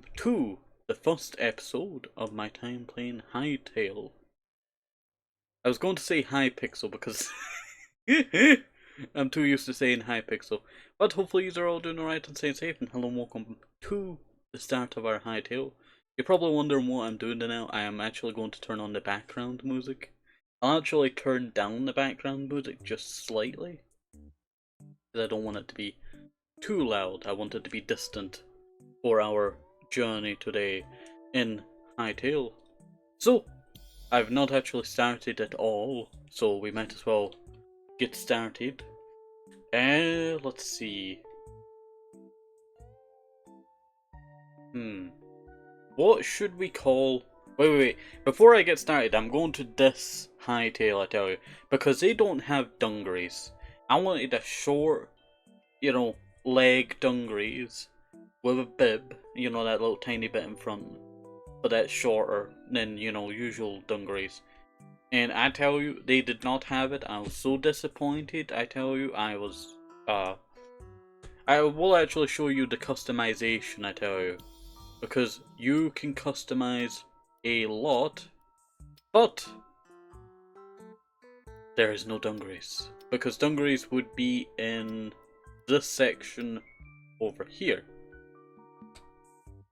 welcome to the first episode of my time playing Hytale. I was going to say Hypixel because I'm too used to saying Hypixel, but hopefully you are all doing alright and staying safe, and hello and welcome to the start of our Hytale. You're probably wondering what I'm doing now. I am actually going to turn on the background music. I'll actually turn down the background music just slightly, because I don't want it to be too loud. I want it to be distant for our journey today in Hytale. So, I've not actually started at all, so we might as well get started. Let's see. What should we call... Wait. Before I get started, I'm going to diss Hytale, I tell you, because they don't have dungarees. I wanted a short, leg dungarees with a bib, that little tiny bit in front, but that's shorter than, usual dungarees. And I tell you, they did not have it. I was so disappointed. I tell you, I was, I will actually show you the customization, I tell you, because you can customize a lot, but there is no dungarees, because dungarees would be in this section over here.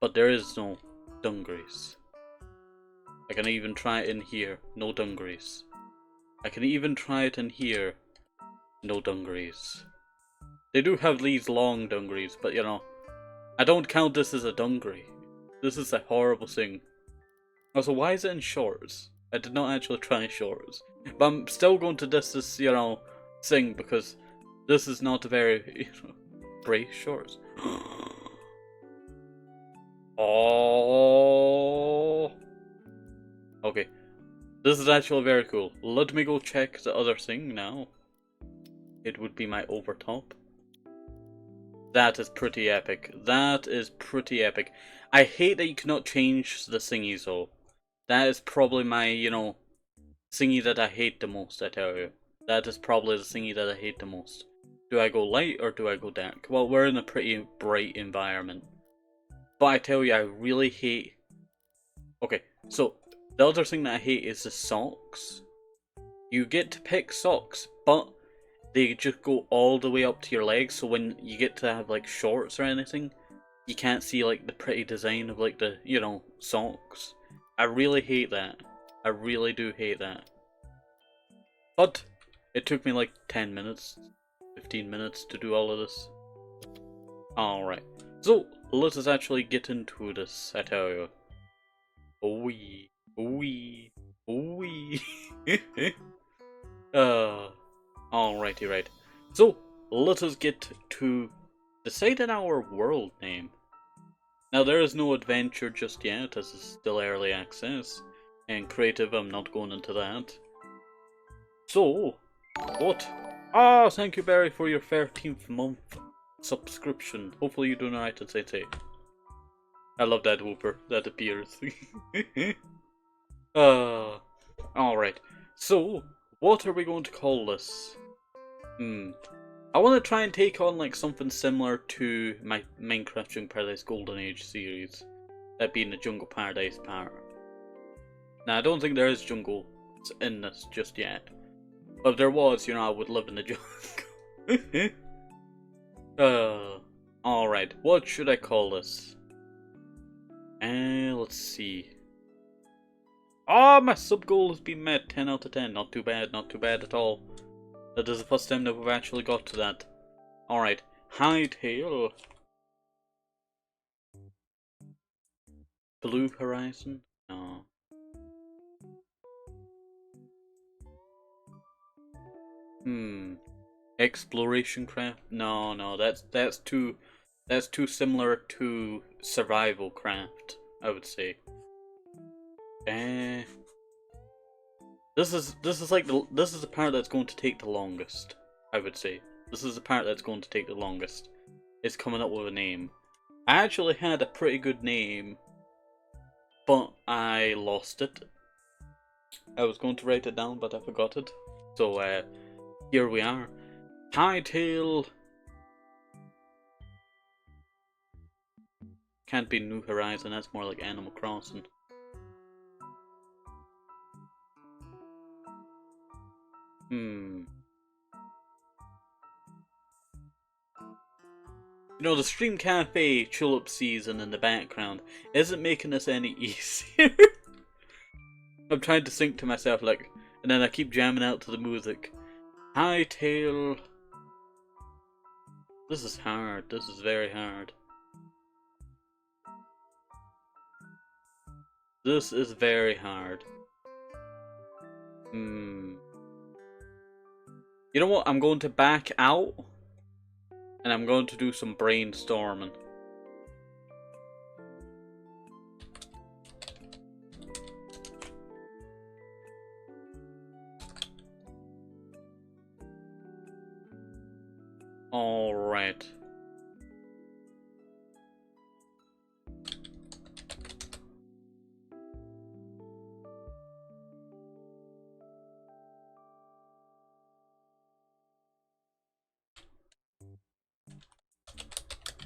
But there is no dungarees. I can even try it in here, no dungarees. I can even try it in here, no dungarees. They do have these long dungarees, but I don't count this as a dungaree. This is a horrible thing. Also, why is it in shorts? I did not actually try shorts. But I'm still going to diss this, thing, because this is not a very, brave shorts. Oh. Okay. This is actually very cool. Let me go check the other thing now. It would be my overtop. That is pretty epic. That is pretty epic. I hate that you cannot change the thingies though. That is probably my, thingy that I hate the most, I tell you. That is probably the thingy that I hate the most. Do I go light or do I go dark? Well, we're in a pretty bright environment. But I tell you, I really hate... Okay, so the other thing that I hate is the socks. You get to pick socks, but they just go all the way up to your legs, so when you get to have like shorts or anything, you can't see like the pretty design of like the, socks. I really hate that. I really do hate that. But it took me like 10 minutes, 15 minutes to do all of this. Alright, so let us actually get into this, I tell you. Alrighty, right. So, let us get to deciding our world name. Now, there is no adventure just yet, as it's still early access, and creative, I'm not going into that. So, what? Ah, thank you, Barry, for your 13th month subscription. Hopefully you're doing alright and say. I love that whooper that appears. Alright. So, what are we going to call this? I want to try and take on like something similar to my Minecraft Jungle Paradise Golden Age series. That being the Jungle Paradise part. Now, I don't think there is jungle in this just yet. But if there was, I would live in the jungle. Alright. What should I call this? Let's see. Oh, my sub goal has been met. 10 out of 10. Not too bad at all. That is the first time that we've actually got to that. Alright. Hytale. Blue Horizon? No. Exploration craft? No, that's too similar to survival craft, I would say. This is the part that's going to take the longest, I would say. This is the part that's going to take the longest. It's coming up with a name. I actually had a pretty good name, but I lost it. I was going to write it down, but I forgot it. So, here we are. Hytale can't be New Horizon, that's more like Animal Crossing. You know, the Stream Cafe tulip season in the background isn't making this any easier. I'm trying to think to myself, like, and then I keep jamming out to the music. Hytale. This is hard. This is very hard. This is very hard. You know what? I'm going to back out. And I'm going to do some brainstorming. Alright.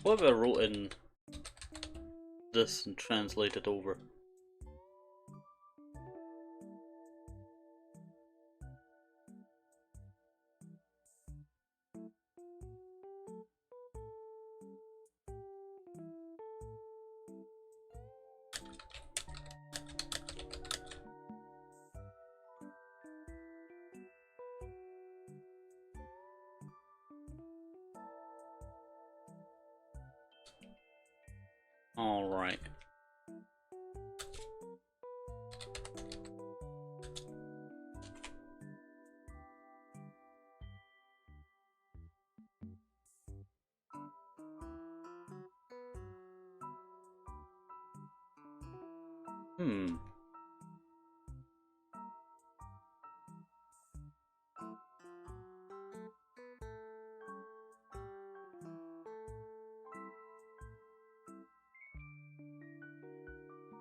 What if I wrote in this and translated over? Alright.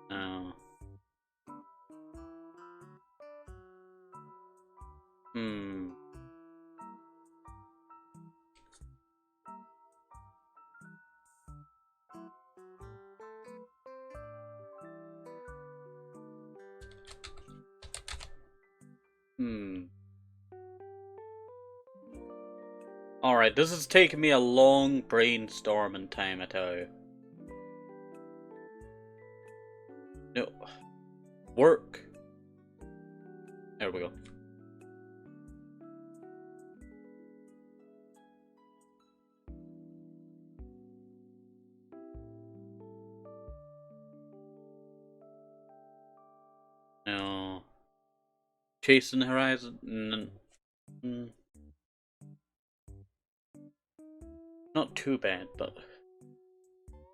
Now. Alright, this is taking me a long brainstorming time, I tell you. No. Work. There we go. No. Chasing the Horizon? Not too bad, but...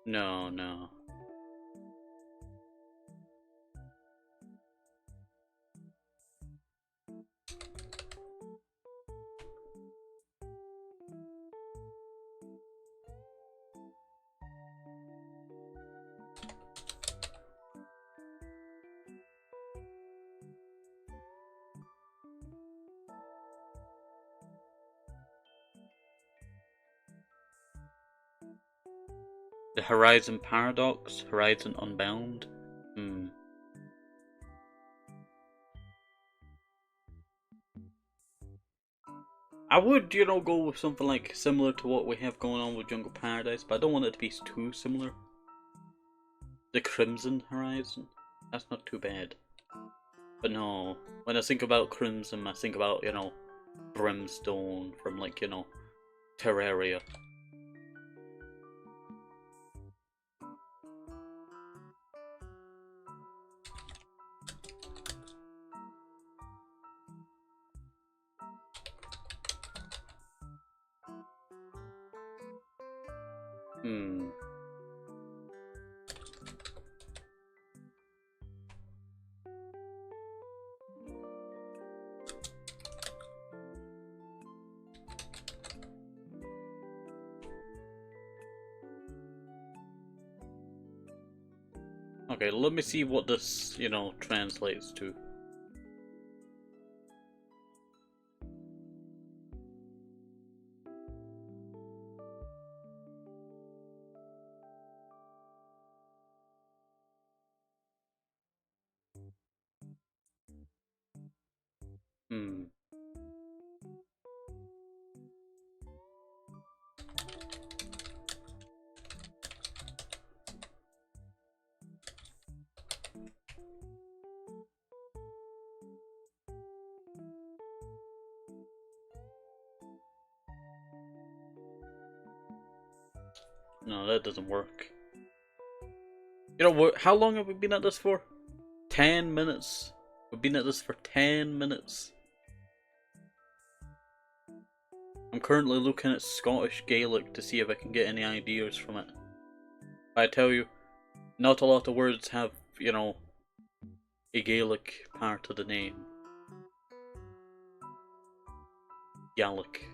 No. The Horizon Paradox? Horizon Unbound? I would, you know, go with something like similar to what we have going on with Jungle Paradise, but I don't want it to be too similar. The Crimson Horizon? That's not too bad. But no, when I think about Crimson, I think about, you know, Brimstone from, like, you know, Terraria. Okay, let me see what this, you know, translates to. Hmm. No, that doesn't work. You know what? How long have we been at this for? 10 minutes. We've been at this for 10 minutes. I'm currently looking at Scottish Gaelic to see if I can get any ideas from it. I tell you, not a lot of words have, you know, a Gaelic part of the name. Gaelic.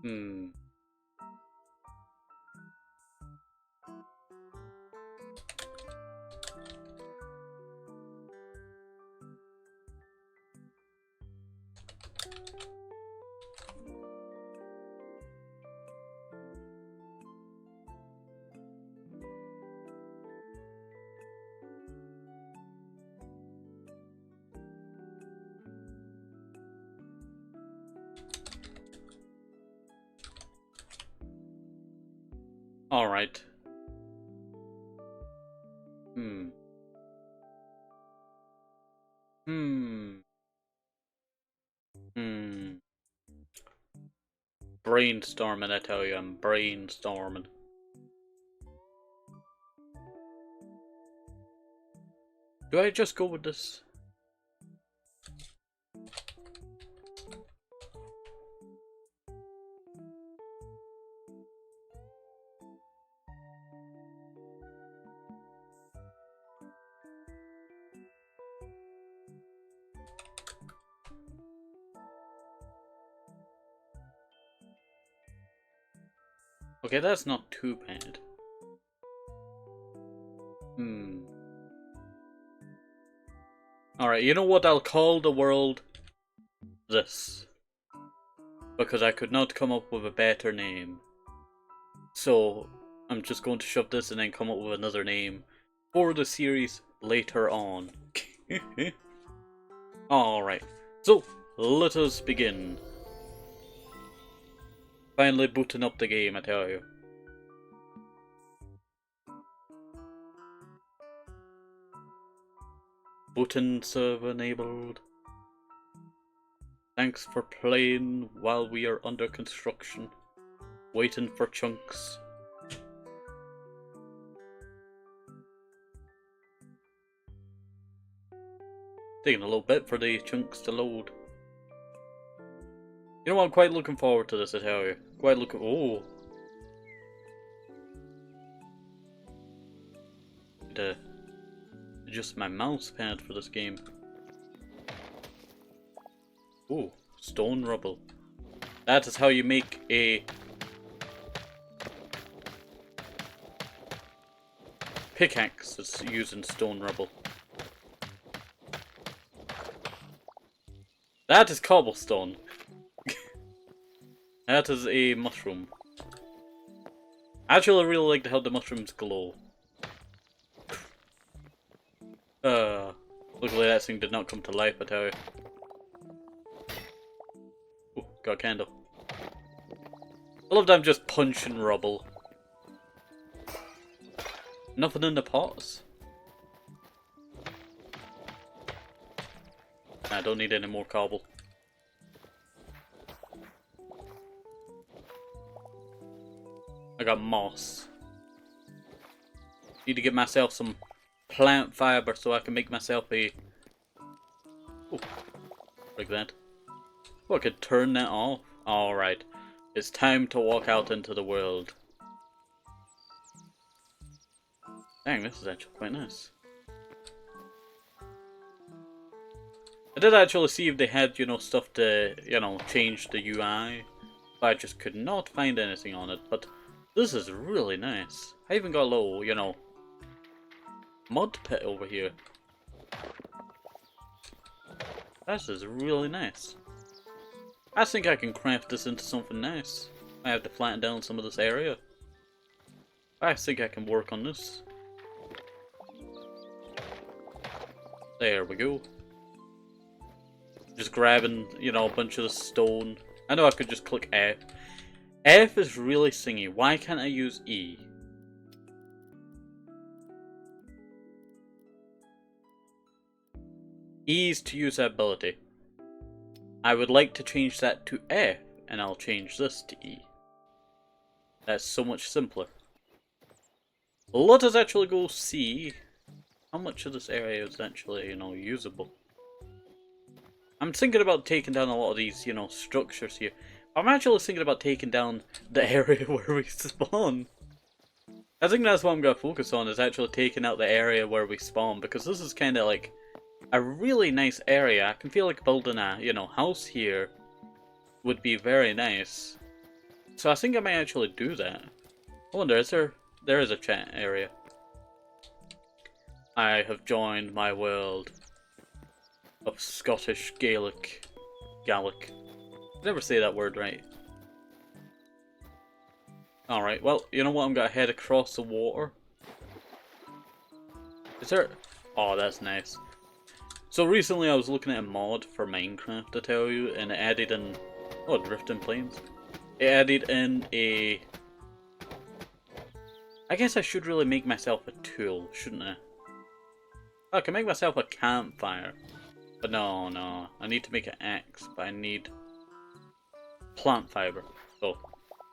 Hmm. Alright. Hmm. Hmm. Hmm. Brainstorming, I tell you, I'm brainstorming. Do I just go with this? Okay, that's not too bad. Hmm. Alright, you know what I'll call the world? This. Because I could not come up with a better name. So, I'm just going to shove this and then come up with another name for the series later on. Alright, so let us begin. Finally booting up the game, I tell you. Booting server enabled. Thanks for playing while we are under construction. Waiting for chunks. Taking a little bit for the chunks to load. You know what, I'm quite looking forward to this, I tell you. Quite looking... Oh! Just my mouse pad for this game. Ooh, stone rubble. That is how you make a pickaxe that's using stone rubble. That is cobblestone. That is a mushroom. Actually, I really like how the mushrooms glow. Luckily that thing did not come to life, I tell you. Ooh, got a candle. I love that I'm just punching rubble. Nothing in the pots. I don't need any more cobble. I got moss. Need to get myself some plant fiber so I can make myself a... Ooh, like that. Oh, I could turn that off. Alright. It's time to walk out into the world. Dang, this is actually quite nice. I did actually see if they had, you know, stuff to, you know, change the UI. But I just could not find anything on it. But This is really nice. I even got a little, you know, mud pit over here. This is really nice. I think I can craft this into something nice. I have to flatten down some of this area. I think I can work on this. There we go. Just grabbing, you know, a bunch of the stone. I know I could just click F. F is really singy. Why can't I use E? E is to use that ability. I would like to change that to F, and I'll change this to E. That's so much simpler. Let us actually go see how much of this area is actually, you know, usable. I'm thinking about taking down a lot of these, you know, structures here. I'm actually thinking about taking down the area where we spawn. I think that's what I'm going to focus on, is actually taking out the area where we spawn, because this is kind of like a really nice area. I can feel like building a, you know, house here would be very nice. So I think I may actually do that. I wonder, is there is a chat area. I have joined my world of Scottish Gaelic. Gaelic. I never say that word right. Alright, well, you know what? I'm gonna head across the water. Is there... Oh, that's nice. So recently I was looking at a mod for Minecraft, I tell you, and it added in... Oh, drifting planes. It added in a... I guess I should really make myself a tool, shouldn't I? I can make myself a campfire. But no. I need to make an axe, but I need plant fiber. So,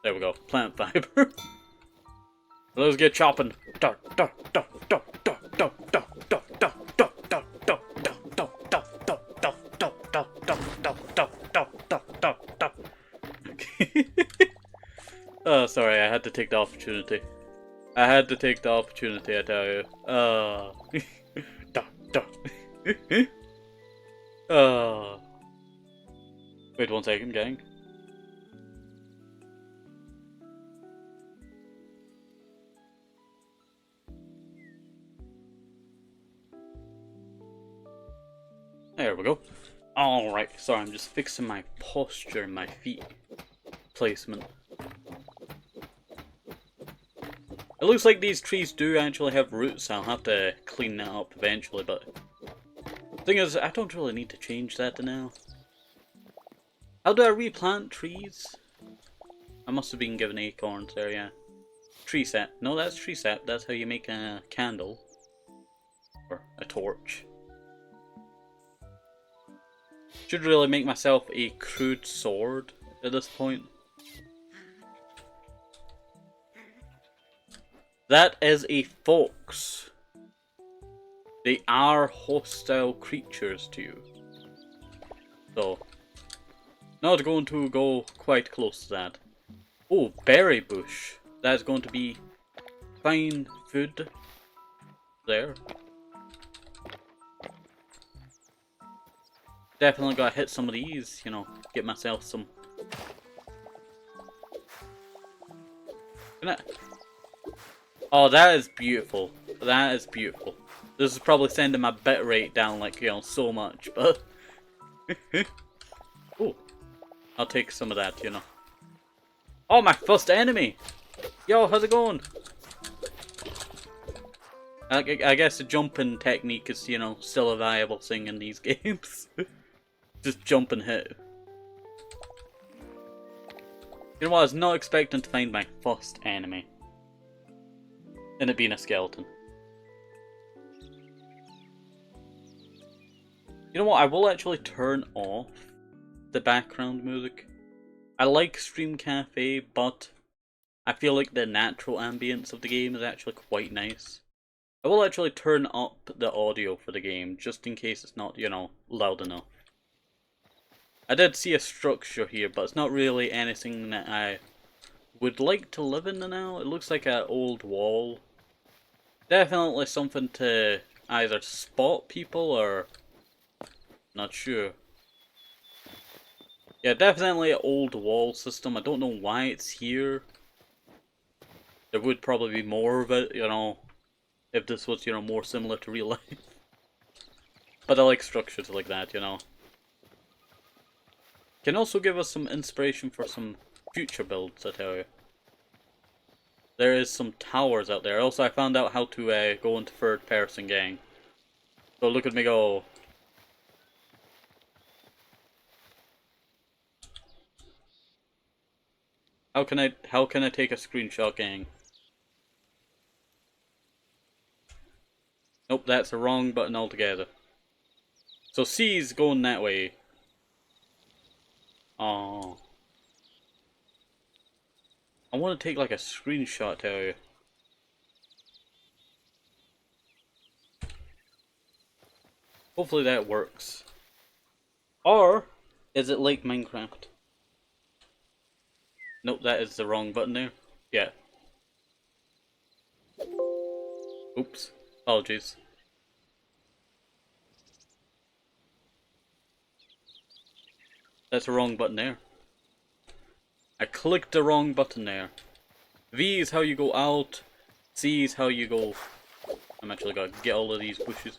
there we go. Plant fiber. Let's get chopping. Oh, sorry, I had to take the opportunity. I had to take the opportunity, I tell you. Wait 1 second, gang. There we go. Alright, sorry, I'm just fixing my posture and my feet placement. It looks like these trees do actually have roots. I'll have to clean that up eventually, but the thing is, I don't really need to change that now. How do I replant trees? I must have been given acorns there, yeah. Tree sap. No, that's tree sap. That's how you make a candle. Or a torch. Should really make myself a crude sword at this point. That is a fox. They are hostile creatures to you. So, not going to go quite close to that. Oh, berry bush. That's going to be fine food. There. Definitely gotta hit some of these, you know, get myself some. Can I... Oh, that is beautiful. That is beautiful. This is probably sending my bit rate down, like, you know, so much, but... Oh, I'll take some of that, you know. Oh, my first enemy! Yo, how's it going? I guess the jumping technique is, you know, still a viable thing in these games. Just jump and hit. You know what, I was not expecting to find my first enemy. And it being a skeleton. You know what, I will actually turn off the background music. I like Stream Cafe, but I feel like the natural ambience of the game is actually quite nice. I will actually turn up the audio for the game, just in case it's not, you know, loud enough. I did see a structure here, but it's not really anything that I would like to live in now. It looks like an old wall. Definitely something to either spot people or... not sure. Yeah, definitely an old wall system. I don't know why it's here. There would probably be more of it, you know, if this was, you know, more similar to real life. But I like structures like that, you know. Can also give us some inspiration for some future builds, I tell you. There is some towers out there. Also, I found out how to go into third person gang. So look at me go. How can I take a screenshot, gang? Nope, that's the wrong button altogether. So C's going that way. Oh. I want to take like a screenshot, tell you. Hopefully that works. Or is it like Minecraft? Nope, that is the wrong button there. Yeah. Oops. Apologies. That's the wrong button there. I clicked the wrong button there. V is how you go out. C is how you go... I'm actually gonna get all of these bushes.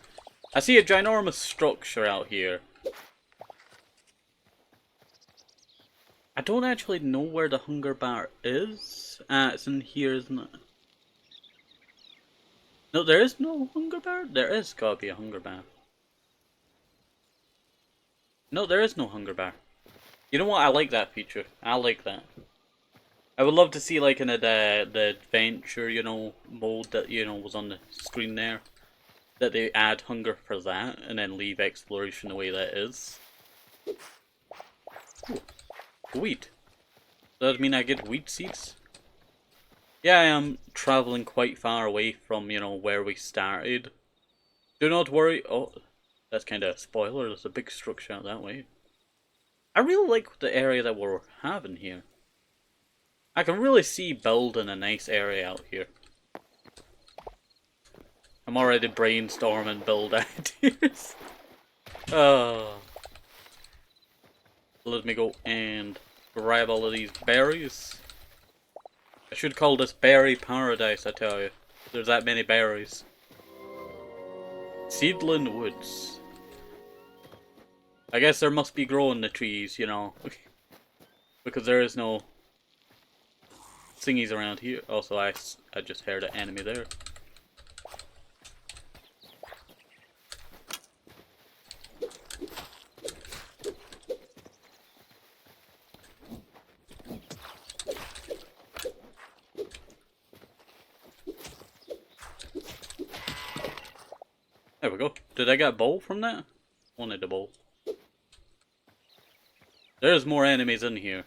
I see a ginormous structure out here. I don't actually know where the hunger bar is. It's in here, isn't it? No, there is no hunger bar? There is gotta be a hunger bar. No, there is no hunger bar. You know what? I like that feature. I like that. I would love to see like in the adventure, you know, mode that, you know, was on the screen there. That they add hunger for that and then leave exploration the way that is. Ooh, wheat. Does that mean I get wheat seeds? Yeah, I am traveling quite far away from, you know, where we started. Do not worry. Oh, that's kind of a spoiler. There's a big structure out that way. I really like the area that we're having here. I can really see building a nice area out here. I'm already brainstorming build ideas. Let me go and grab all of these berries. I should call this Berry Paradise, I tell you. There's that many berries. Seedling Woods. I guess there must be growing the trees, you know. Because there is no thingies around here. Also, I just heard an enemy there. There we go. Did I get a bowl from that? Wanted a bowl. There's more enemies in here.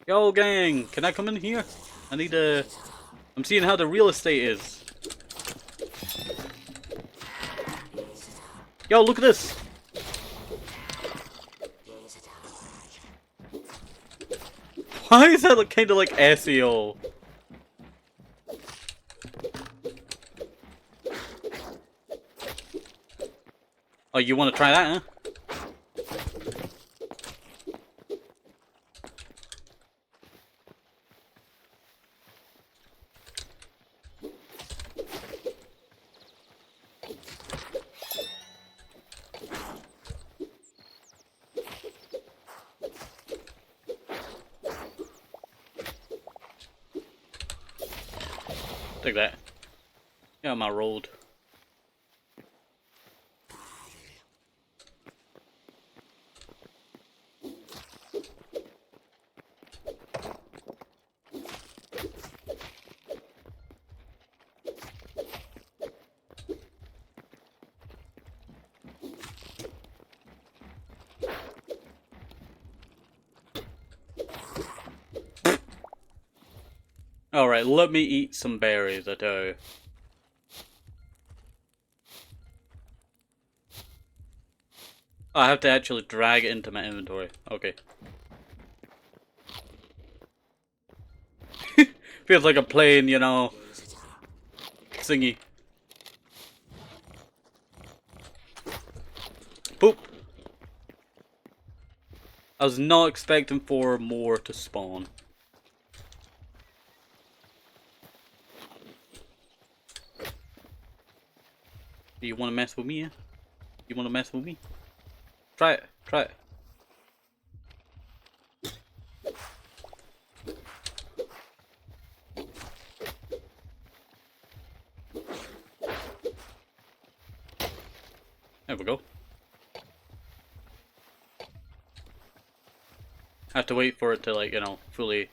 Yo, gang, can I come in here? I need a... I'm seeing how the real estate is. Yo, look at this! Why is that kind of like SEO? Oh, you want to try that, huh? Take that. Get on my road. Alright, let me eat some berries, I tell you. Oh, I have to actually drag it into my inventory. Okay. Feels like a plane, you know, thingy. Poop! I was not expecting for more to spawn. Do you want to mess with me? Yeah? You want to mess with me? Try it. Try it. There we go. I have to wait for it to, like, you know, fully...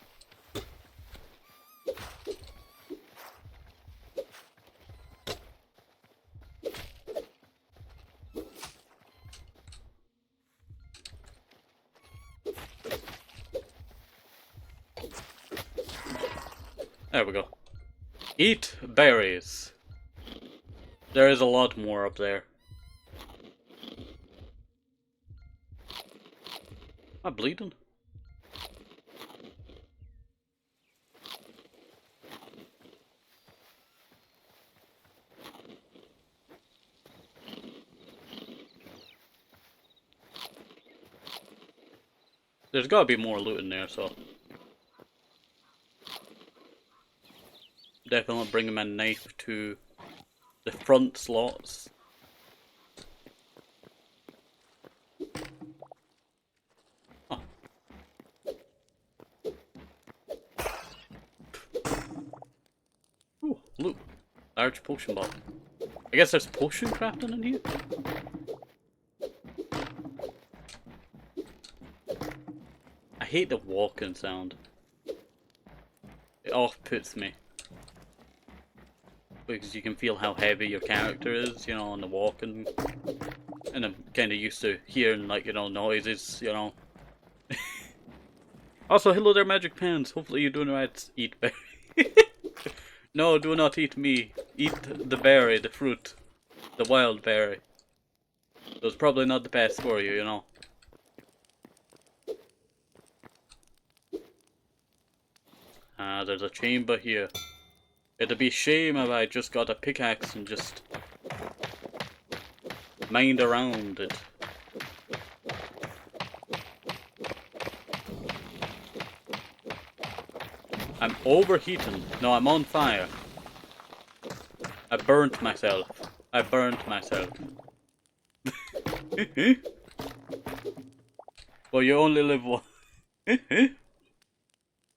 There we go. Eat berries. There is a lot more up there. Am I bleeding? There's gotta be more loot in there, so... Definitely bringing my knife to the front slots. Oh. Ooh, loot. Large potion bottle. I guess there's potion crafting in here? I hate the walking sound. It off-puts me. Because you can feel how heavy your character is, you know, on the walking. And I'm kind of used to hearing, like, you know, noises, you know. Also, hello there, Magic Pants. Hopefully you're doing right. Eat berry. No, do not eat me. Eat the berry, the fruit. The wild berry. So it's probably not the best for you, you know. Ah, there's a chamber here. It'd be a shame if I just got a pickaxe and just mined around it. I'm overheating. No, I'm on fire. I burnt myself. I burnt myself. Well, you only live one.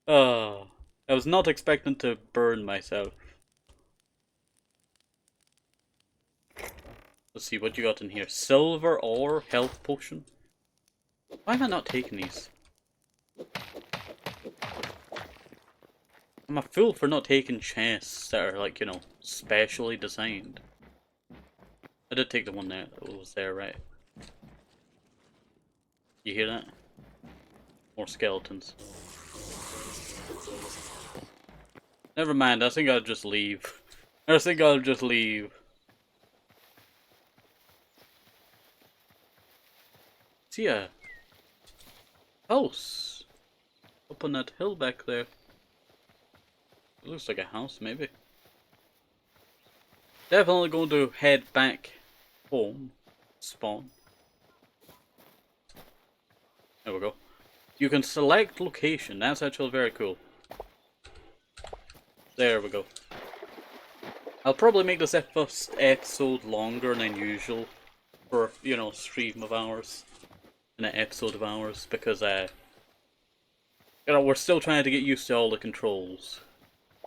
Oh, I was not expecting to burn myself. Let's see what you got in here. Silver ore, health potion. Why am I not taking these? I'm a fool for not taking chests that are, like, you know, specially designed. I did take the one there that was there, right? You hear that? More skeletons. Never mind, I think I'll just leave. I think I'll just leave. See a house up on that hill back there. It looks like a house, maybe. Definitely going to head back home. Spawn. There we go. You can select location. That's actually very cool. There we go. I'll probably make this first episode longer than usual for, you know, stream of ours and an episode of ours because you know, we're still trying to get used to all the controls.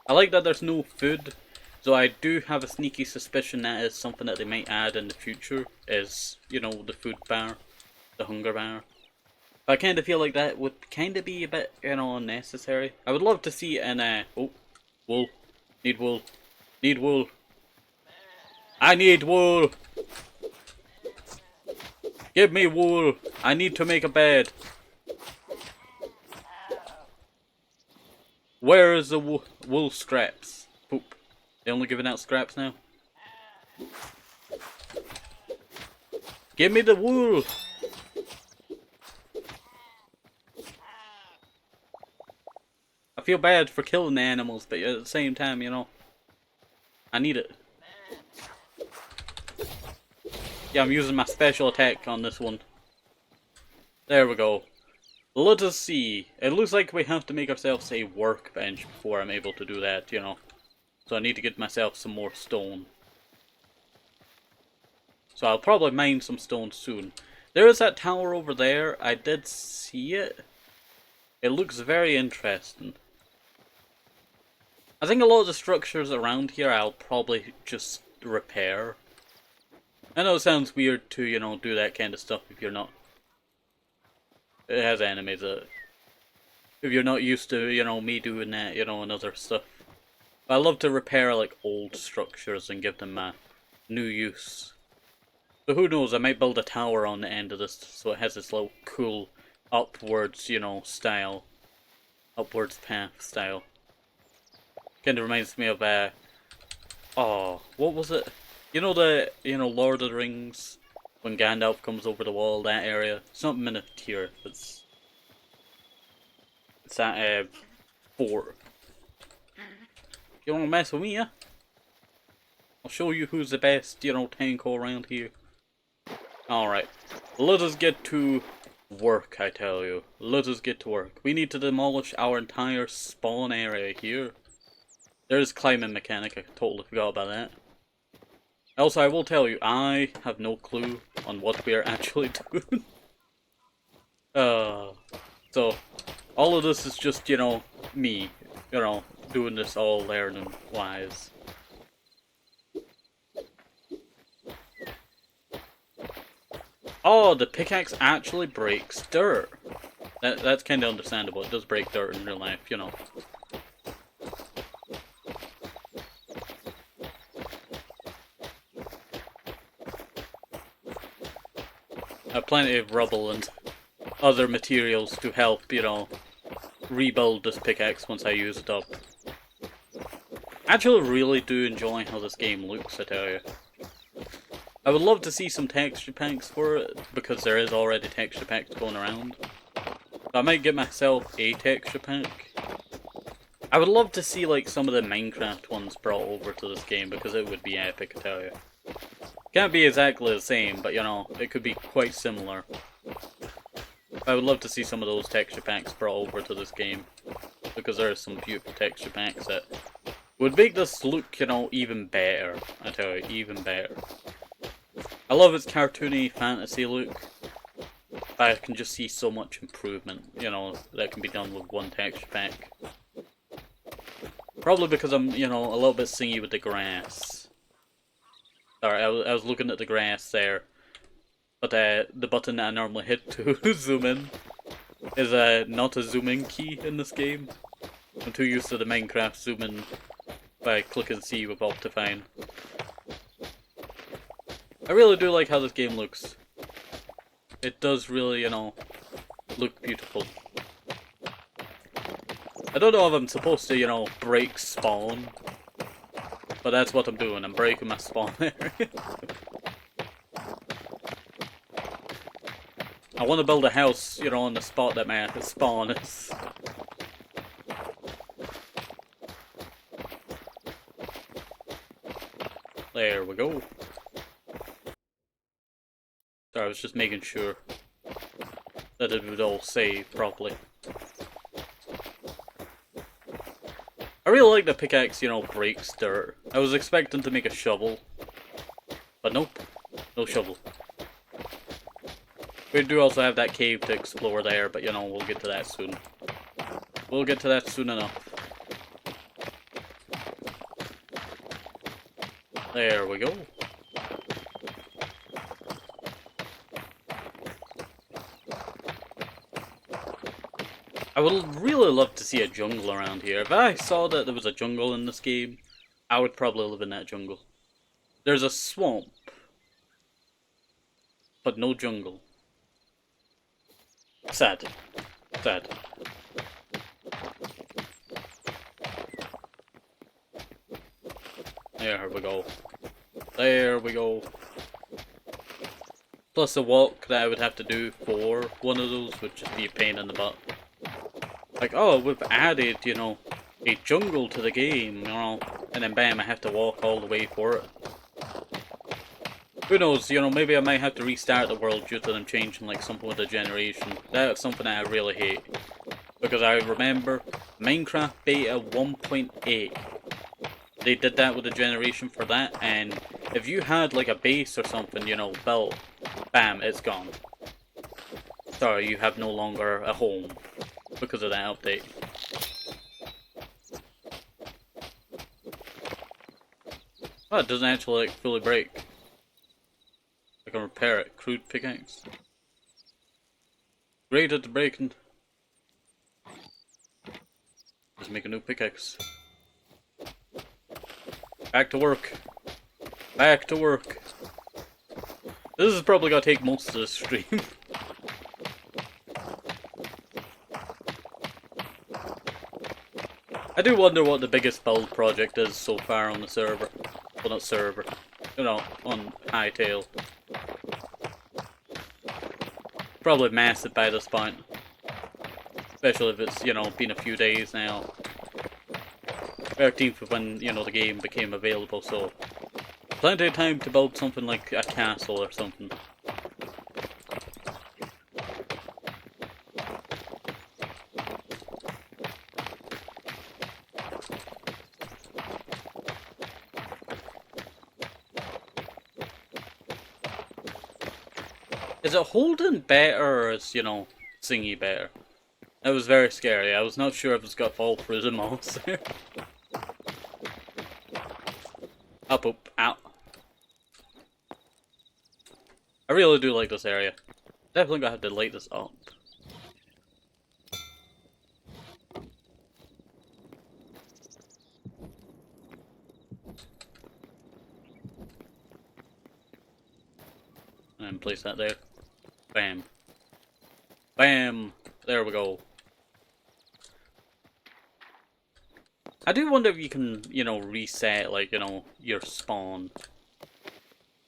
I like that there's no food, so I do have a sneaky suspicion that is something that they might add in the future, is, you know, the food bar, the hunger bar. But I kind of feel like that would kind of be a bit, you know, unnecessary. I would love to see an, oh, wool. Need wool. Need wool. I need wool! Give me wool! I need to make a bed. Where is the wool scraps? Poop. They only giving out scraps now? Give me the wool! I feel bad for killing the animals, but at the same time, you know, I need it. Yeah, I'm using my special attack on this one. There we go. Let us see. It looks like we have to make ourselves a workbench before I'm able to do that, you know. So I need to get myself some more stone. So I'll probably mine some stone soon. There is that tower over there. I did see it. It looks very interesting. I think a lot of the structures around here I'll probably just repair. I know it sounds weird to, you know, do that kind of stuff if you're not... It has enemies that... If you're not used to, you know, me doing that, you know, and other stuff. But I love to repair, like, old structures and give them a new use. So who knows, I might build a tower on the end of this so it has this little cool upwards, you know, style. Upwards path style. Kinda reminds me of, oh, what was it? You know Lord of the Rings? When Gandalf comes over the wall, that area? It's not Minotaur, it's that, fort. You wanna mess with me, yeah? I'll show you who's the best, you know, Tenko around here. Alright, let us get to work, I tell you. Let us get to work. We need to demolish our entire spawn area here. There's climbing mechanic, I totally forgot about that. Also, I will tell you, I have no clue on what we are actually doing. So, all of this is just, you know, me, you know, doing this all learning-wise. Oh, the pickaxe actually breaks dirt. That's kind of understandable. It does break dirt in real life, you know. I have plenty of rubble and other materials to help, you know, rebuild this pickaxe once I use it up. I actually really do enjoy how this game looks, I tell you. I would love to see some texture packs for it, because there is already texture packs going around. So I might get myself a texture pack. I would love to see like some of the Minecraft ones brought over to this game, because it would be epic, I tell you. Can't be exactly the same, but you know, it could be quite similar. I would love to see some of those texture packs brought over to this game, because there are some beautiful texture packs that would make this look, you know, even better. I tell you, even better. I love its cartoony fantasy look, but I can just see so much improvement, you know, that can be done with one texture pack. Probably because I'm, you know, a little bit singy with the grass. Sorry, I was looking at the grass there, but the button that I normally hit to zoom in is not a zoom in key in this game. I'm too used to the Minecraft zoom in by click and see with Optifine. I really do like how this game looks. It does really, you know, look beautiful. I don't know if I'm supposed to, you know, break spawn, but that's what I'm doing. I'm breaking my spawn area. I want to build a house, you know, on the spot that my spawn is. There we go. Sorry, I was just making sure that it would all save properly. I really like the pickaxe, you know, breaks dirt. I was expecting to make a shovel, but nope, no shovel. We do also have that cave to explore there, but you know, we'll get to that soon. We'll get to that soon enough. There we go. I would really love to see a jungle around here. If I saw that there was a jungle in this game, I would probably live in that jungle. There's a swamp, but no jungle. Sad. Sad. There we go. There we go. Plus the walk that I would have to do for one of those would just be a pain in the butt. Like, oh, we've added, you know, a jungle to the game, you know, and then bam, I have to walk all the way for it. Who knows, you know, maybe I might have to restart the world due to them changing like something with the generation. That's something that I really hate. Because I remember Minecraft Beta 1.8. They did that with the generation for that, and if you had like a base or something, you know, built, bam, it's gone. Sorry, you have no longer a home because of that update. Oh, it doesn't actually like fully break. I can repair it. Crude pickaxe. Great at the breaking. Let's make a new pickaxe. Back to work. Back to work. This is probably gonna take most of the stream. I do wonder what the biggest build project is so far on the server. Well, not server. You know, on Hytale. Probably massive by this point. Especially if it's, you know, been a few days now. 13th of when, you know, the game became available, so plenty of time to build something like a castle or something. Is it holding better or is, you know, singy better? That was very scary. I was not sure if it's got to fall through the monster. Up, up, out. I really do like this area. Definitely gonna have to light this up. And place that there. Bam. Bam! There we go. I do wonder if you can, you know, reset, like, you know, your spawn.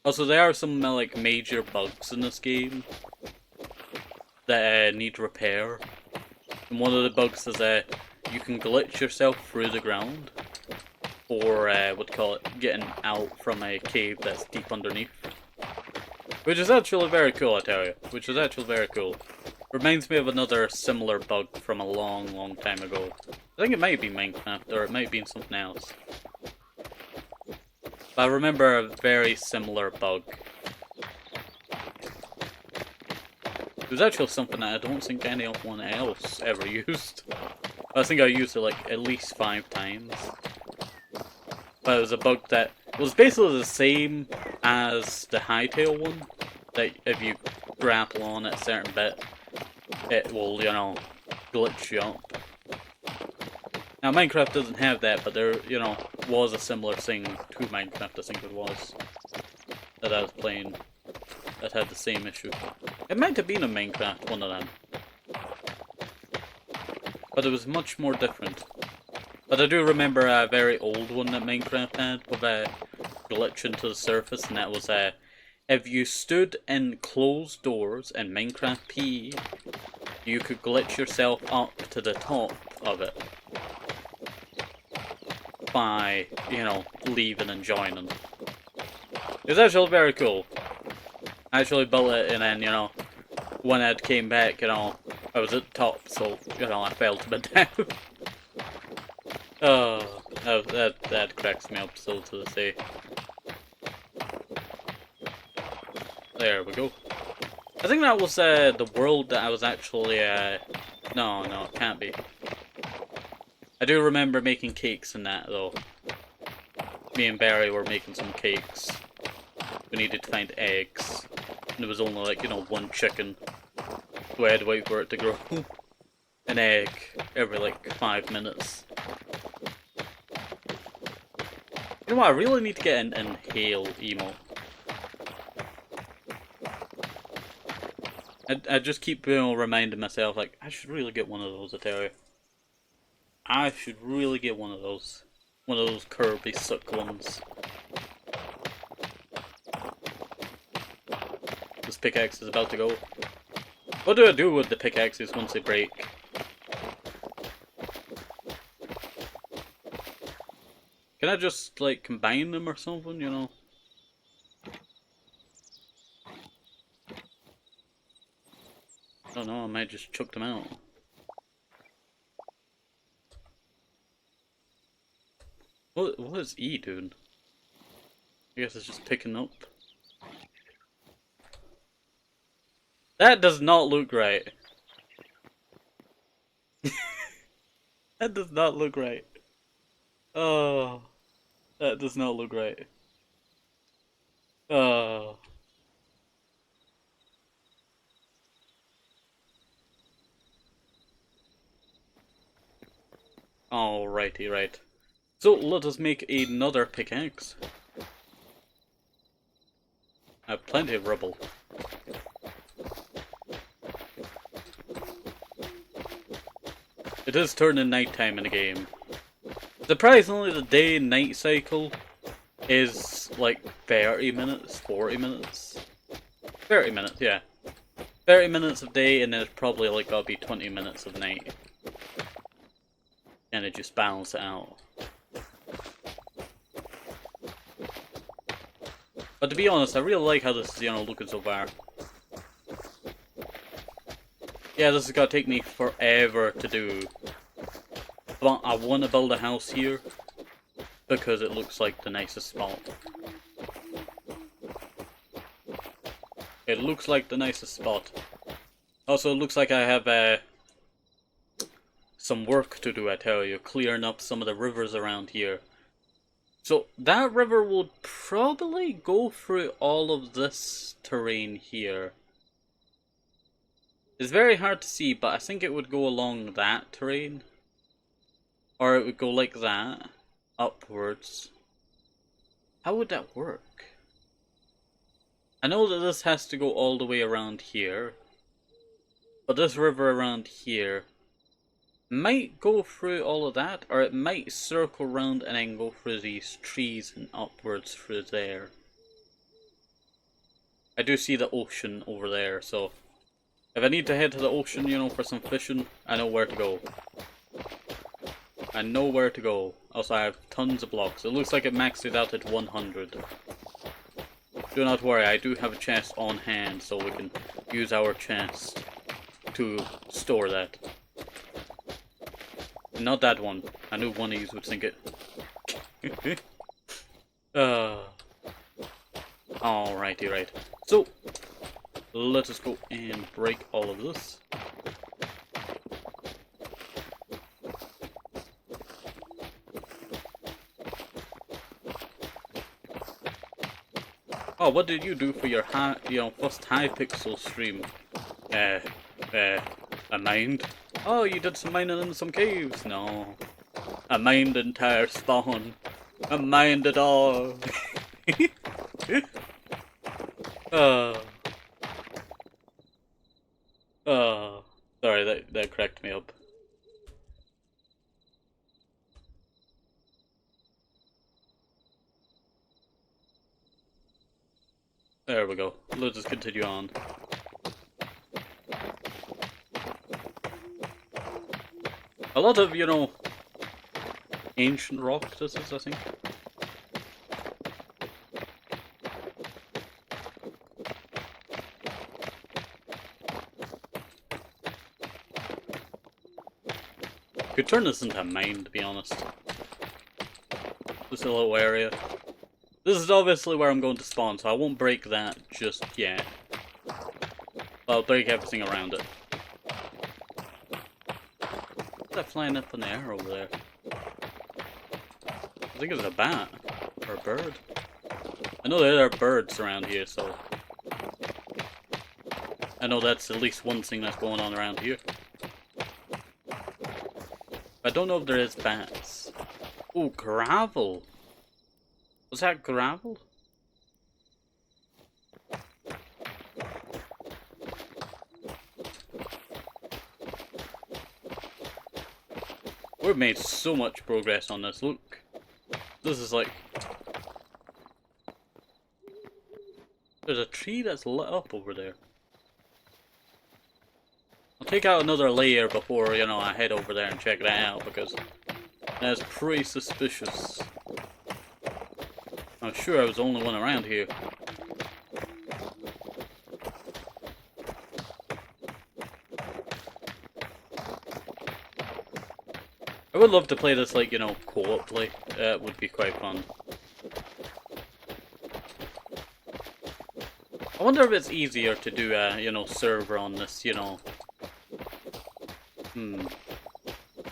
Also, there are some, like, major bugs in this game that need repair. And one of the bugs is that you can glitch yourself through the ground. Or, what do you call it, getting out from a cave that's deep underneath. Which is actually very cool, I tell you. Which is actually very cool. Reminds me of another similar bug from a long, long time ago. I think it might be Minecraft, or it might be in something else. But I remember a very similar bug. It was actually something that I don't think anyone else ever used. I think I used it like at least 5 times. But it was a bug that was basically the same as the Hytale one. That if you grapple on at a certain bit, it will, you know, glitch you up. Now Minecraft doesn't have that, but there, you know, was a similar thing to Minecraft, I think it was, that I was playing, that had the same issue. It might have been a Minecraft, one of them. But it was much more different. But I do remember a very old one that Minecraft had, with a glitch into the surface, and that was if you stood in closed doors in Minecraft PE, you could glitch yourself up to the top of it by, you know, leaving and joining. It was actually very cool. I actually built it, and then, you know, when I came back, you know, I was at the top, so, you know, I fell to my death. Oh, that cracks me up still to this day. There we go. I think that was the world that I was actually, no, it can't be. I do remember making cakes in that, though. Me and Barry were making some cakes. We needed to find eggs. And there was only, like, you know, 1 chicken. So I had to wait for it to grow. An egg every, like, 5 minutes. You know what, I really need to get an inhale emote. I just keep, you know, reminding myself, like, I should really get one of those, I tell you. I should really get one of those. One of those Kirby suck ones. This pickaxe is about to go. What do I do with the pickaxes once they break? Can I just, like, combine them or something, you know? I don't know, I might just chuck them out. What is E doing? I guess it's just picking up. That does not look right. That does not look right. Oh, that does not look right. Oh. Alrighty, right. So let us make another pickaxe. I have plenty of rubble. It is turning nighttime in the game. Surprisingly, the day-night cycle is like 30 minutes, 40 minutes. 30 minutes, yeah. 30 minutes of day, and then it's probably like gotta be 20 minutes of night. And it just balances it out. But to be honest, I really like how this is, looking so far. Yeah, this is gonna take me forever to do. But I want to build a house here because it looks like the nicest spot. It looks like the nicest spot. Also, it looks like I have some work to do, I tell you, clearing up some of the rivers around here. So that river will probably go through all of this terrain here. It's very hard to see, but I think it would go along that terrain. Or it would go like that, upwards. How would that work? I know that this has to go all the way around here. But this river around here might go through all of that, or it might circle around and then go through these trees and upwards through there. I do see the ocean over there, so if I need to head to the ocean, for some fishing, I know where to go. I know where to go. Also, I have tons of blocks. It looks like it maxed it out at 100. Do not worry, I do have a chest on hand, so we can use our chest to store that. Not that one. I knew one of these would sink it. Alrighty, right. So, let us go and break all of this. Oh, what did you do for your first Hypixel stream? I mined. Oh, you did some mining in some caves? No. I mined the entire spawn. I mined it all. Sorry, that cracked me up. There we go. Let's just continue on. A lot of, ancient rock this is, I think. Could turn this into a mine, to be honest. This little area. This is obviously where I'm going to spawn, so I won't break that just yet. I'll break everything around it. What's that flying up in the air over there? I think it's a bat. Or a bird. I know there are birds around here, so I know that's at least one thing that's going on around here. I don't know if there is bats. Oh, gravel! Was that gravel? We've made so much progress on this, look. This is like... There's a tree that's lit up over there. I'll take out another layer before, I head over there and check that out, because that's pretty suspicious. I'm sure I was the only one around here. would love to play this, like, you know, co-op play. It would be quite fun. I wonder if it's easier to do a, you know, server on this, you know.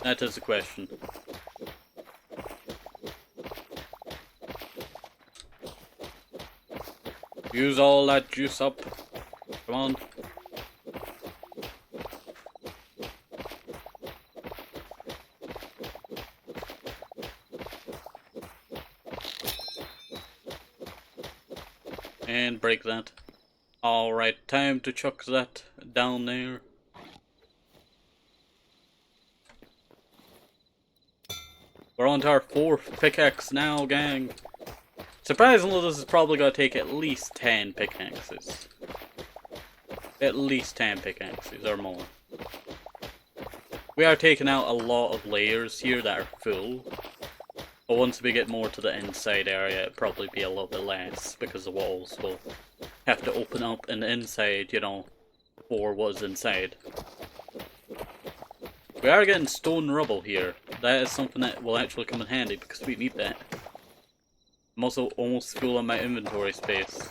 That is the question. Use all that juice up. Come on. And break that. Alright, time to chuck that down there. We're on to our 4th pickaxe now, gang. Surprisingly, this is probably going to take at least 10 pickaxes. At least 10 pickaxes or more. We are taking out a lot of layers here that are full. But once we get more to the inside area, it'll probably be a little bit less, because the walls will have to open up in the inside, you know, for what's inside. We are getting stone rubble here. That is something that will actually come in handy, because we need that. I'm also almost full on my inventory space.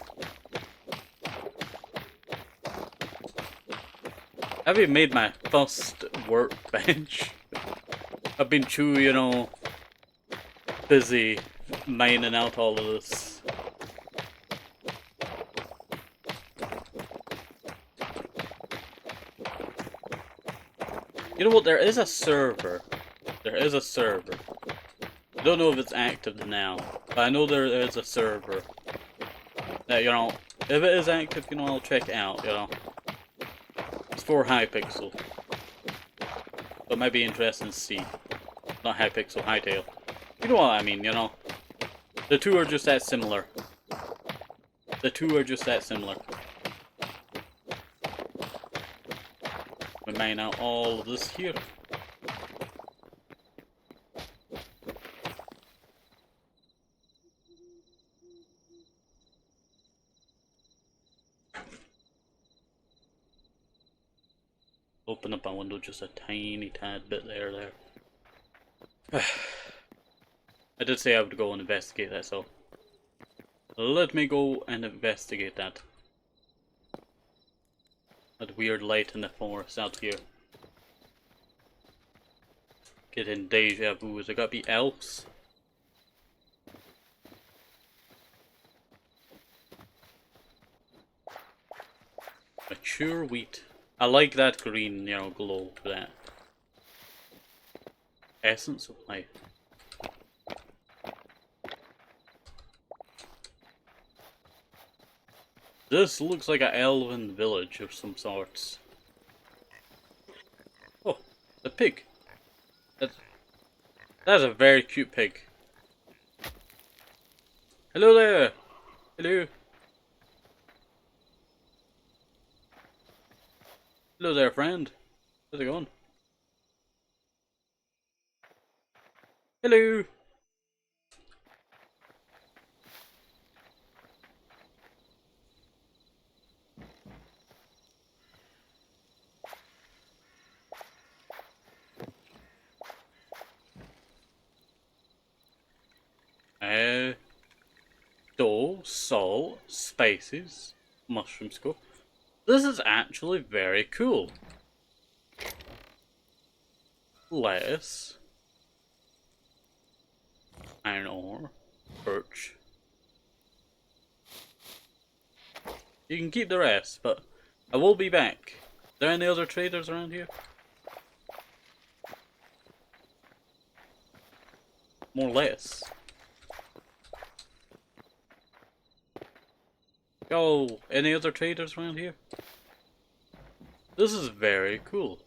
I've even made my first workbench. I've been too, you know, busy mining out all of this. You know what, there is a server. There is a server. I don't know if it's active now, but I know there is a server. That, you know, if it is active, you know, I'll check it out, you know. It's for Hypixel. But it might be interesting to see. Not Hypixel, Hytale. You know what I mean, you know. The two are just that similar. The two are just that similar. We mine out all of this here. Open up my window just a tiny tad bit there. I did say I would go and investigate that, so let me go and investigate that. That weird light in the forest out here. Getting deja vu. There gotta be elves. Mature wheat. I like that green, you know, glow to that. Essence of life. This looks like an elven village of some sorts. Oh, a pig. That's a very cute pig. Hello there. Hello. Hello there, friend. How's it going? Hello. Dough, salt, spices, mushroom scoop. This is actually very cool. Lettuce, iron ore, birch. You can keep the rest, but I will be back. Are there any other traders around here? More lettuce. Yo, any other traders around here? This is very cool.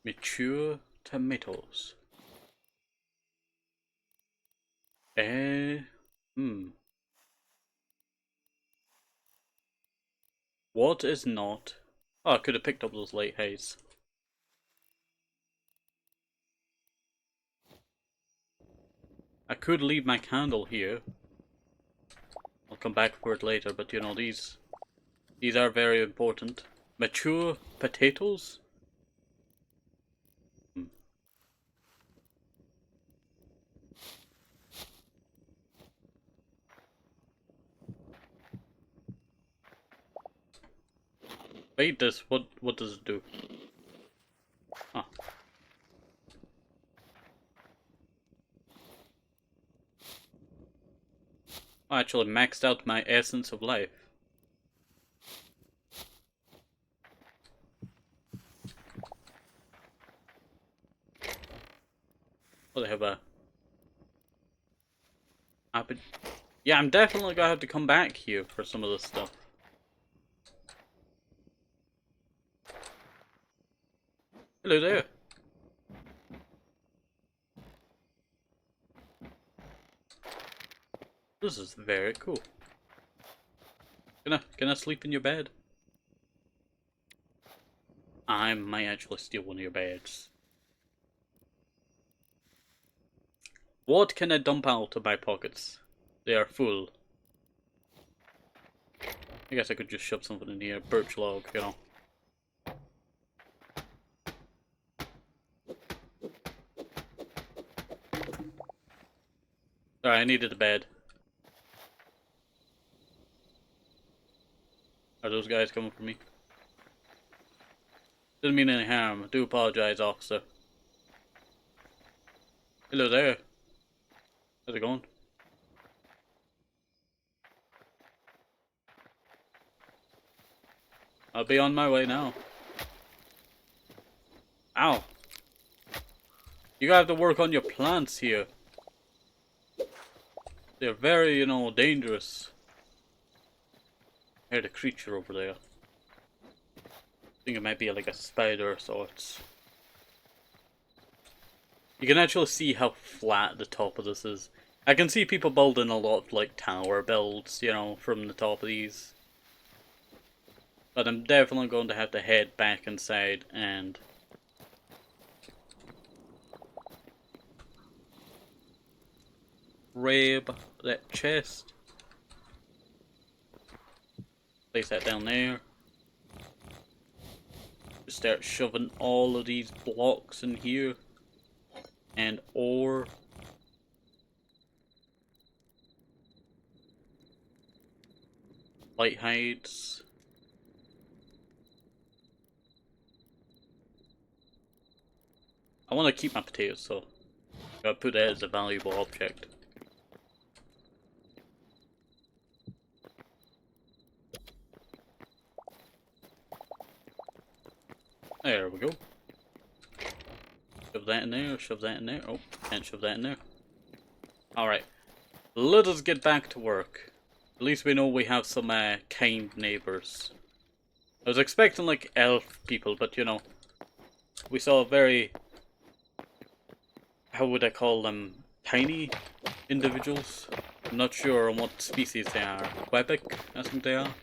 Mature tomatoes. What is not? Oh, I could have picked up those light haze. I could leave my candle here. I'll come back for it later, but you know, these are very important. Mature potatoes? Wait, this, what does it do? Huh. I actually maxed out my essence of life. Oh, they have a... Yeah, I'm definitely gonna have to come back here for some of this stuff. Hello there. This is very cool. Can I sleep in your bed? I might actually steal one of your beds. What can I dump out of my pockets? They are full. I guess I could just shove something in here. Birch log, you know. Sorry, I needed a bed. Are those guys coming for me? Didn't mean any harm. I do apologize, officer. Hello there. How's it going? I'll be on my way now. Ow. You gotta have to work on your plants here. They're very, you know, dangerous. I heard a creature over there. I think it might be like a spider of sorts. You can actually see how flat the top of this is. I can see people building a lot of like tower builds, you know, from the top of these. But I'm definitely going to have to head back inside and grab that chest. Place that down there. Just start shoving all of these blocks in here. And ore. Light hides. I want to keep my potatoes, so I gotta put that as a valuable object. There we go. Shove that in there, shove that in there. Oh, can't shove that in there. Alright. Let us get back to work. At least we know we have some kind neighbours. I was expecting like elf people, but you know, we saw very, how would I call them, tiny individuals. I'm not sure on what species they are. Quebec, I think they are.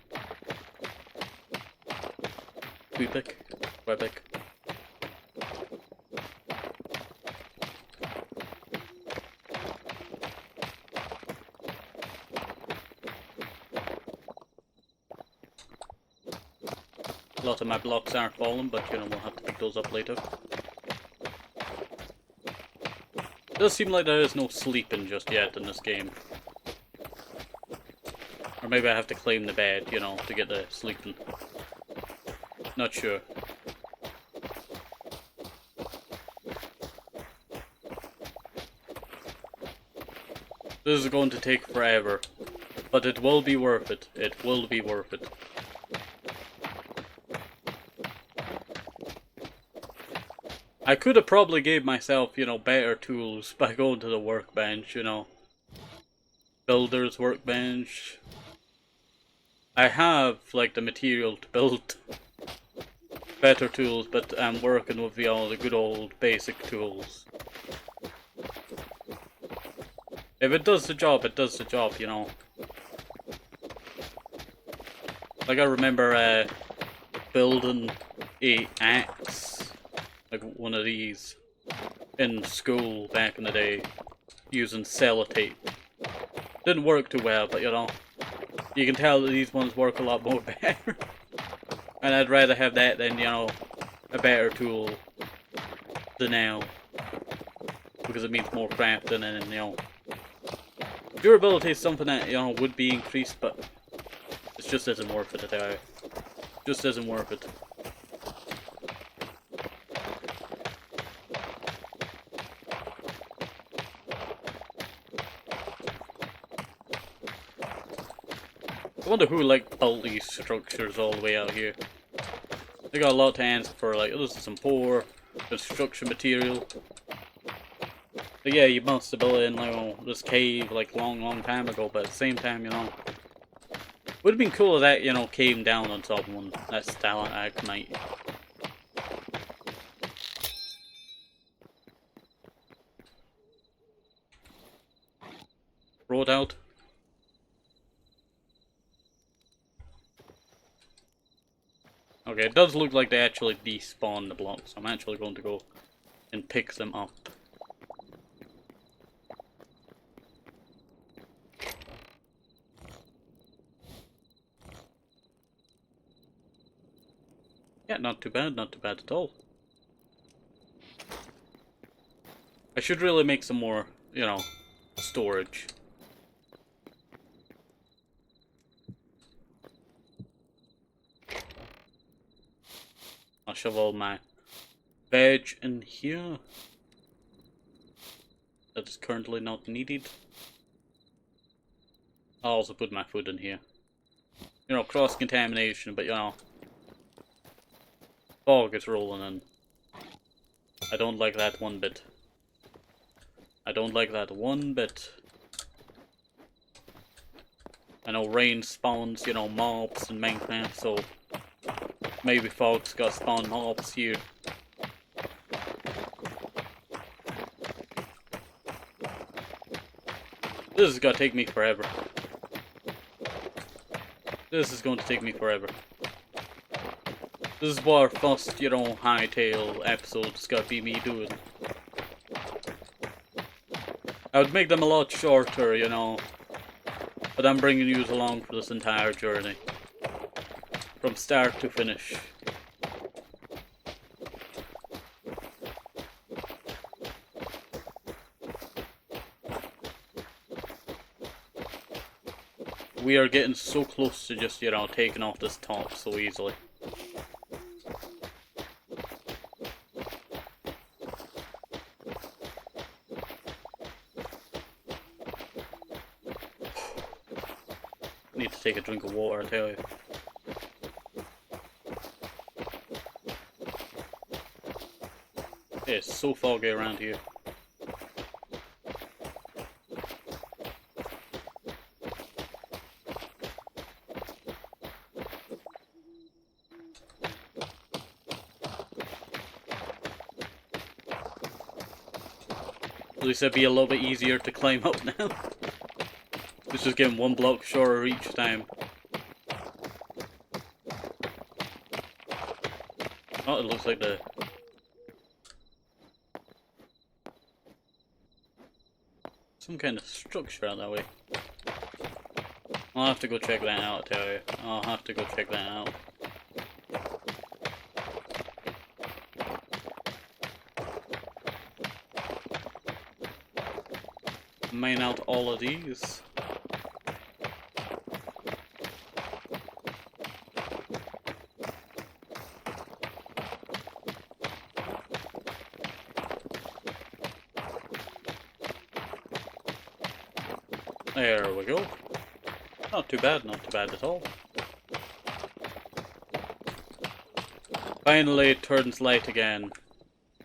Quebec, Quebec. A lot of my blocks are falling, but you know, we'll have to pick those up later. It does seem like there is no sleeping just yet in this game. Or maybe I have to claim the bed, you know, to get the sleeping. Not sure. This is going to take forever, but it will be worth it. It will be worth it. I could have probably gave myself, you know, better tools by going to the workbench, you know. Builder's workbench. I have, like, the material to build better tools, but I'm working with, you know, the good old basic tools. If it does the job, it does the job, you know. Like, I remember, building a axe. Like one of these in school back in the day using sellotape. Didn't work too well, but you know, you can tell that these ones work a lot more better. And I'd rather have that than, you know, a better tool than now. Because it means more crafting and, you know, durability is something that, you know, would be increased, but it just isn't worth it, I tell you. Just isn't worth it. I wonder who, like, built these structures all the way out here. They got a lot to answer for, like, this is some poor construction material. But yeah, you must have built it in, like, this cave, like, long time ago, but at the same time, you know, would have been cool if that, you know, came down on top of one. That stalagmite. Throw it out. Okay, it does look like they actually despawn the blocks. I'm actually going to go and pick them up. Yeah, not too bad at all. I should really make some more, you know, storage. I'll shove all my veg in here. That is currently not needed. I'll also put my food in here. You know, cross-contamination, but you know, fog is rolling in. I don't like that one bit. I don't like that one bit. I know rain spawns, you know, mobs in Minecraft, so maybe fog's got spawn mobs here. This is gonna take me forever. This is going to take me forever. This is what our first, you know, Hytale episode's gotta be me doing. I would make them a lot shorter, you know, but I'm bringing you along for this entire journey. From start to finish. We are getting so close to just, you know, taking off this top so easily. Need to take a drink of water, I tell you. It's so foggy around here. At least it'd be a little bit easier to climb up now. It's just getting one block shorter each time. Oh, it looks like the... some kind of structure out that way. I'll have to go check that out, I tell you. I'll have to go check that out. Mine out all of these. There we go. Not too bad at all. Finally it turns light again.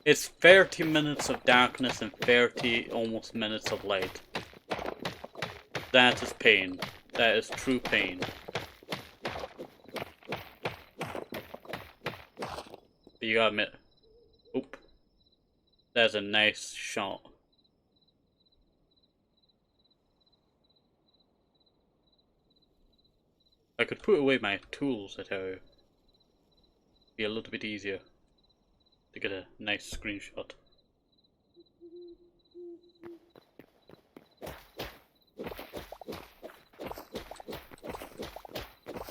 It's 30 minutes of darkness and 30 almost minutes of light. That is pain. That is true pain. But you gotta admit, oop, that's a nice shot. I could put away my tools, I tell you. Be a little bit easier to get a nice screenshot.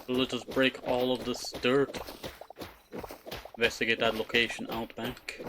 Let us break all of this dirt. Investigate that location out back.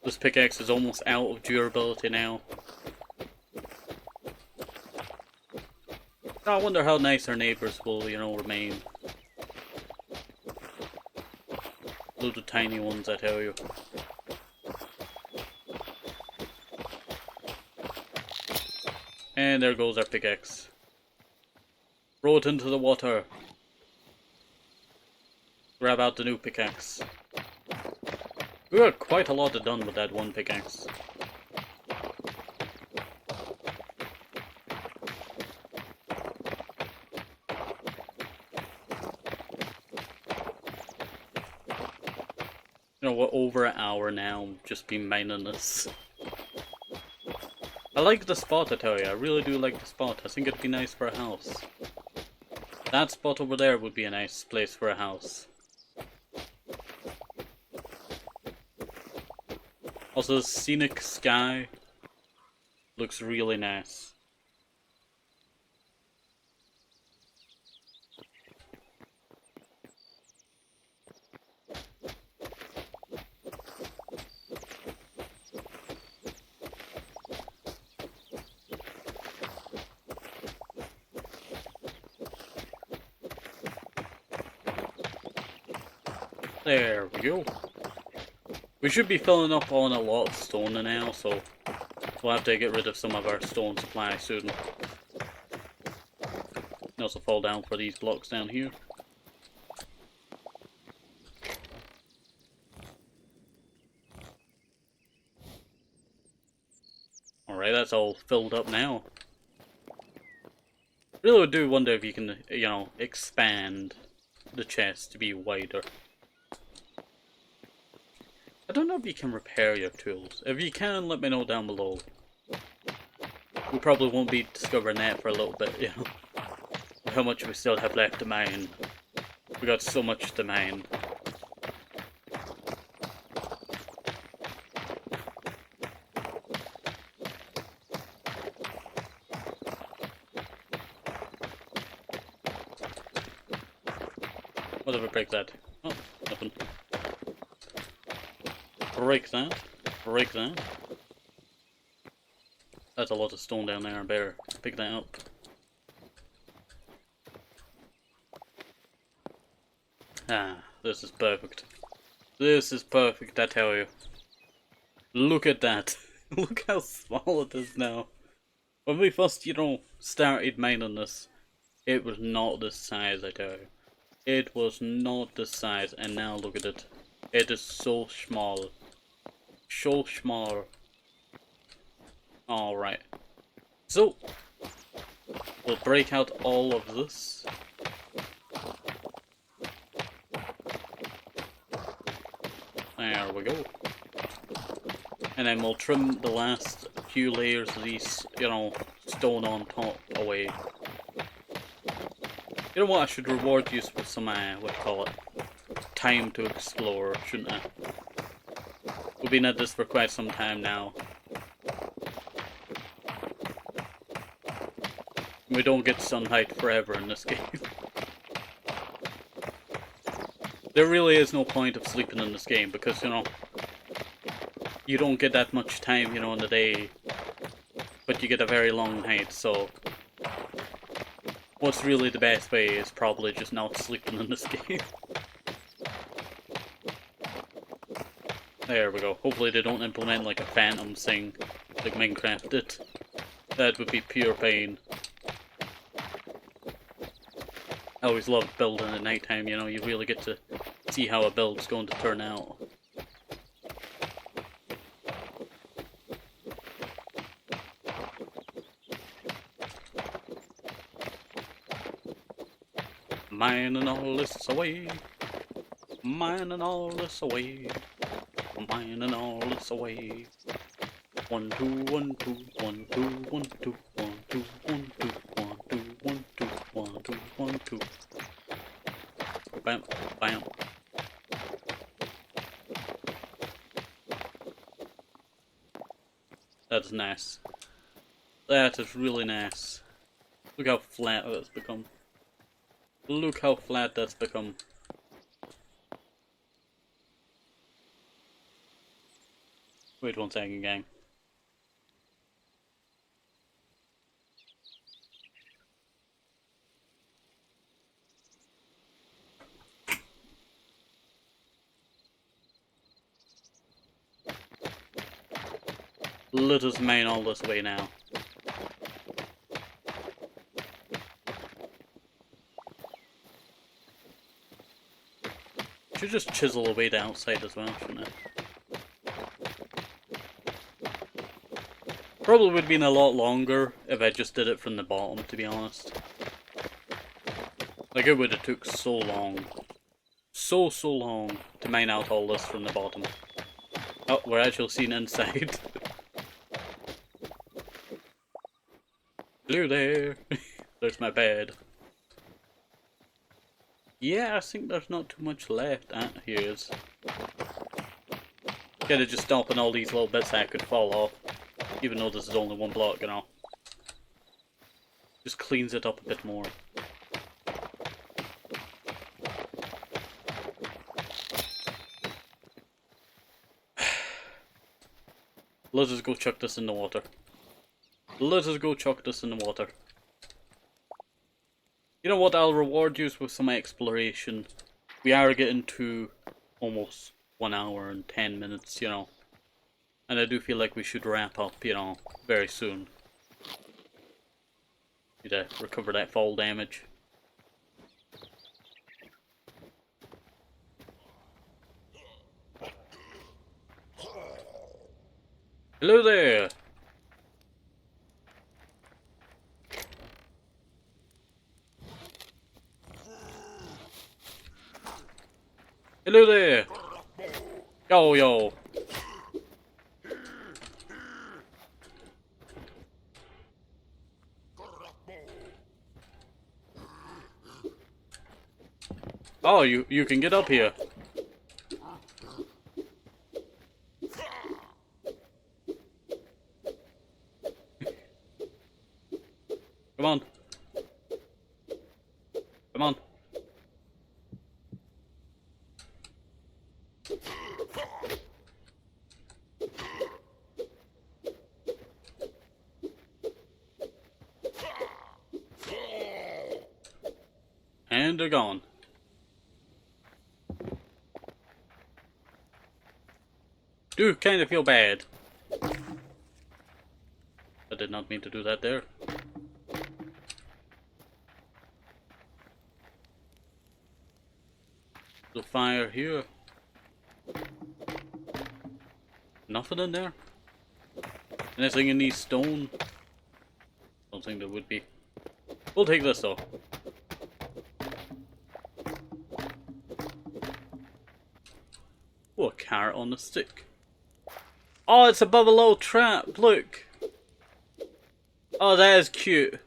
This pickaxe is almost out of durability now. I wonder how nice our neighbours will, you know, remain. Little tiny ones, I tell you. And there goes our pickaxe. Throw it into the water. Grab out the new pickaxe. We got quite a lot done with that one pickaxe. You know, we're over an hour now, just been mining this. I like the spot, I tell you. I really do like the spot. I think it'd be nice for a house. That spot over there would be a nice place for a house. Also, the scenic sky looks really nice. There we go. We should be filling up on a lot of stone now, so we'll have to get rid of some of our stone supply soon. Also fall down for these blocks down here. Alright, that's all filled up now. Really do wonder if you can, you know, expand the chest to be wider. I don't know if you can repair your tools. If you can, let me know down below. We probably won't be discovering that for a little bit, you know. How much we still have left to mine. We got so much to mine. Whatever, break that. Oh, nothing. Break that. Break that. That's a lot of stone down there. I better pick that up. Ah, this is perfect. This is perfect, I tell you. Look at that. Look how small it is now. When we first, you know, started mining this, it was not this size, I tell you. It was not this size, and now look at it. It is so small. So small. Alright. So, we'll break out all of this. There we go. And then we'll trim the last few layers of these, you know, stone on top away. You know what, I should reward you with some, what do you call it? Time to explore, shouldn't I? We've been at this for quite some time now. We don't get sunlight forever in this game. There really is no point of sleeping in this game because, you know, you don't get that much time, you know, in the day, but you get a very long night, so what's really the best way is probably just not sleeping in this game. There we go. Hopefully they don't implement like a phantom thing like Minecraft did. That would be pure pain. I always love building at nighttime, you know, you really get to see how a build's going to turn out. Mining all this away. Mining all this away. Mining all this away. 1 2 1 2 1 2 1 2 1 2 1 2 1 2 1 2 1 2 1 2. Bam, bam. That's nice. That is really nice. Look how flat that's become. Look how flat that's become. Wait 1 second, gang. Let us mine all this way now. Should just chisel away the outside as well, shouldn't I? Probably would have been a lot longer if I just did it from the bottom, to be honest. Like, it would have took so long. So long to mine out all this from the bottom. Oh, we're actually seeing inside. Hello there. There's my bed. Yeah, I think there's not too much left. Ah, here is. Gotta just stopping all these little bits that could fall off. Even though this is only 1 block, you know. Just cleans it up a bit more. Let us go chuck this in the water. Let us go chuck this in the water. You know what, I'll reward you with some exploration. We are getting to almost 1 hour and 10 minutes, you know. And I do feel like we should wrap up, you know, very soon. Need to recover that fall damage. Hello there! Hello there! Yo, yo! Oh, you can get up here. Come on. Come on. And they're gone. Do kind of feel bad. I did not mean to do that there. The fire here. Nothing in there. Anything in these stone? Don't think there would be. We'll take this though. Oh, a carrot on a stick. Oh, it's a bubble trap, look! Oh, that is cute.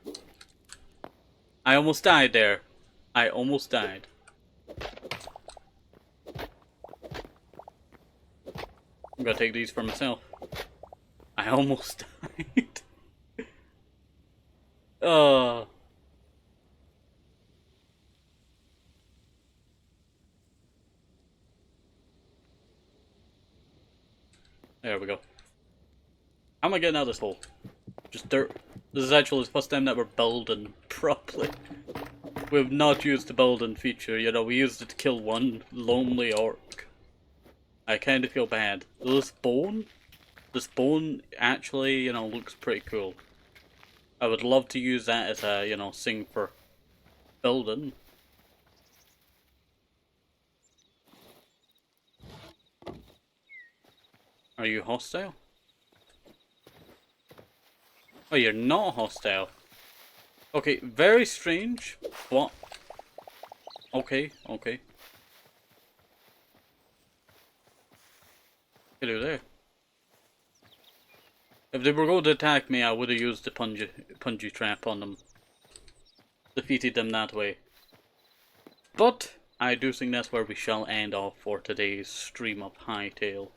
I almost died there. I almost died. I'm gonna take these for myself. I almost died. Oh. There we go. How am I getting out of this hole? Just dirt. This is actually the first time that we're building properly. We've not used the building feature, you know, we used it to kill one lonely orc. I kind of feel bad. This bone actually, you know, looks pretty cool. I would love to use that as a, you know, thing for building. Are you hostile? Oh, you're not hostile. Okay, very strange, but Okay, okay. Hello there. If they were going to attack me, I would have used the punji trap on them. Defeated them that way. But I do think that's where we shall end off for today's stream of Hytale.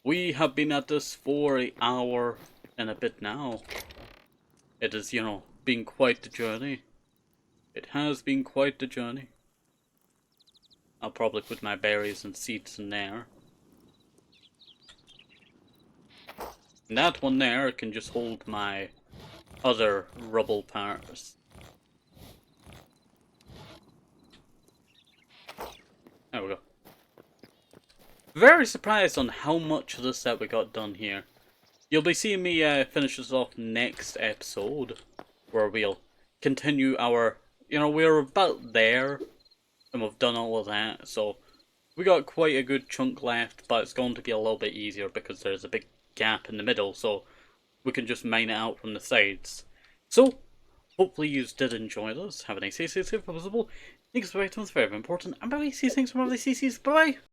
We have been at this for an hour and a bit now. It has, you know, been quite the journey. It has been quite the journey. I'll probably put my berries and seeds in there. And that one there can just hold my other rubble parts. There we go. Very surprised on how much of this that we got done here. You'll be seeing me finish this off next episode, where we'll continue our, you know, we're about there, and we've done all of that, so we got quite a good chunk left, but it's going to be a little bit easier because there's a big gap in the middle, so we can just mine it out from the sides. So, hopefully you did enjoy this. Have a nice day, stay safe, possible. Thanks for very much, very important, and bye-bye, see you next time, bye-bye, see you, bye-bye!